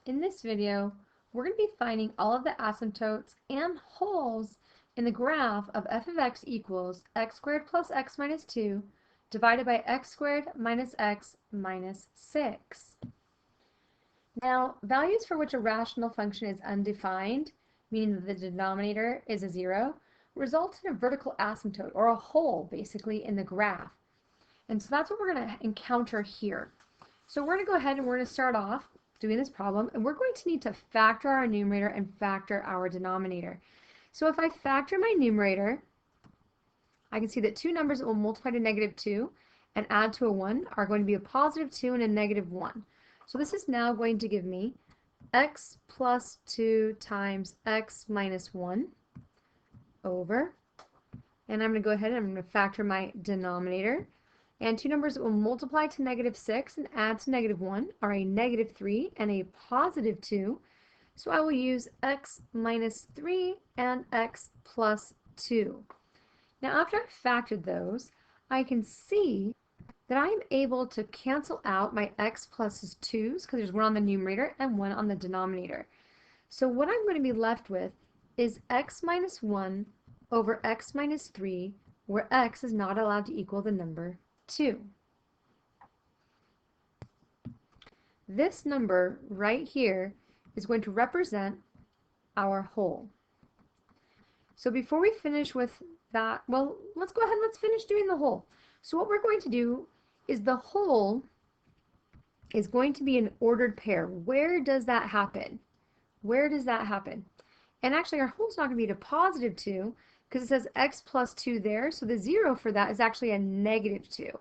In this video, we're going to be finding all of the asymptotes and wholes in the graph of f of x equals x squared plus x minus 2 divided by x squared minus x minus 6. Now, values for which a rational function is undefined, meaning that the denominator is a 0, result in a vertical asymptote, or a hole, basically, in the graph. And so that's what we're going to encounter here. So we're going to go ahead and we're going to start off doing this problem, and we're going to need to factor our numerator and factor our denominator. So if I factor my numerator, I can see that two numbers that will multiply to -2 and add to a 1 are going to be a +2 and a -1. So this is now going to give me x plus 2 times x minus 1 over, and I'm going to go ahead and I'm going to factor my denominator. And two numbers that will multiply to -6 and add to -1 are a -3 and a +2. So I will use x minus 3 and x plus 2. Now after I've factored those, I can see that I'm able to cancel out my x plus 2's because there's one on the numerator and one on the denominator. So what I'm going to be left with is x minus 1 over x minus 3, where x is not allowed to equal the number 2. This number right here is going to represent our whole. So before we finish with that, well, let's go ahead and let's finish doing the whole. So what we're going to do is the whole is going to be an ordered pair. Where does that happen? Where does that happen? And actually our whole is not going to be to +2 because it says x plus 2 there, so the 0 for that is actually a -2.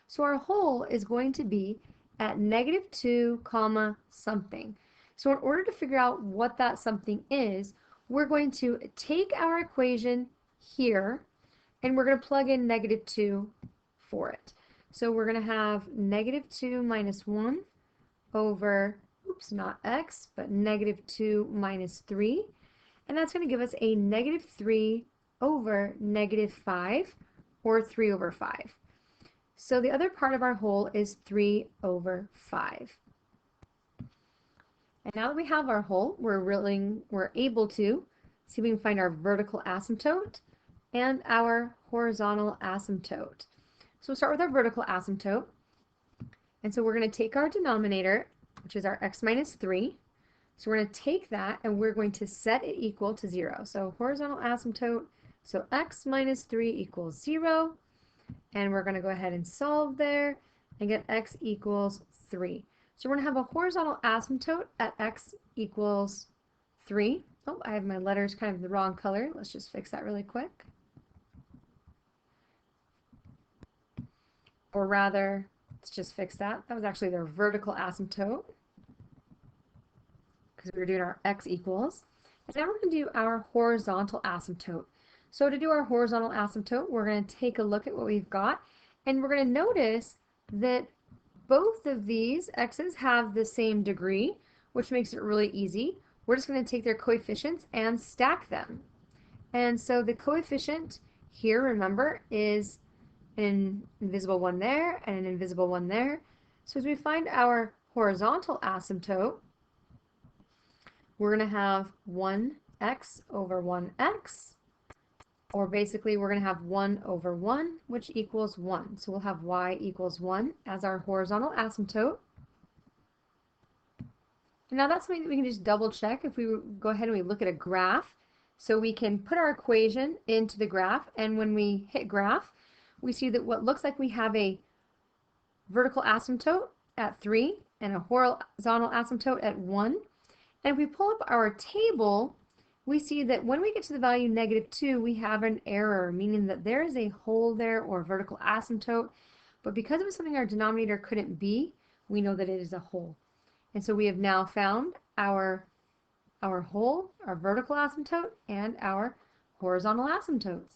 So our whole is going to be at -2 comma something. So in order to figure out what that something is, we're going to take our equation here and we're going to plug in -2 for it. So we're going to have -2 minus 1 over, oops, not x, but -2 minus 3. And that's going to give us a -3 over -5, or 3 over 5. So the other part of our whole is 3 over 5. And now that we have our whole, we're able to see if we can find our vertical asymptote and our horizontal asymptote. So we'll start with our vertical asymptote. And so we're going to take our denominator, which is our x minus 3. So we're going to take that and we're going to set it equal to 0. So horizontal asymptote, so x minus 3 equals 0. And we're going to go ahead and solve there and get x equals 3. So we're going to have a horizontal asymptote at x equals 3. Oh, I have my letters kind of the wrong color. Let's just fix that really quick. Or rather, let's just fix that. That was actually their vertical asymptote because we were doing our x equals. And now we're going to do our horizontal asymptote. So to do our horizontal asymptote, we're going to take a look at what we've got, and we're going to notice that both of these x's have the same degree, which makes it really easy. We're just going to take their coefficients and stack them. And so the coefficient here, remember, is an invisible one there and an invisible one there. So as we find our horizontal asymptote, we're going to have 1x over 1x. Or basically, we're going to have 1 over 1, which equals 1. So we'll have y equals 1 as our horizontal asymptote. And now that's something that we can just double check if we go ahead and we look at a graph. So we can put our equation into the graph, and when we hit graph, we see that what looks like we have a vertical asymptote at 3 and a horizontal asymptote at 1. And if we pull up our table, we see that when we get to the value -2, we have an error, meaning that there is a hole there or vertical asymptote, but because it was something our denominator couldn't be, we know that it is a hole. And so we have now found our hole, our vertical asymptote, and our horizontal asymptotes.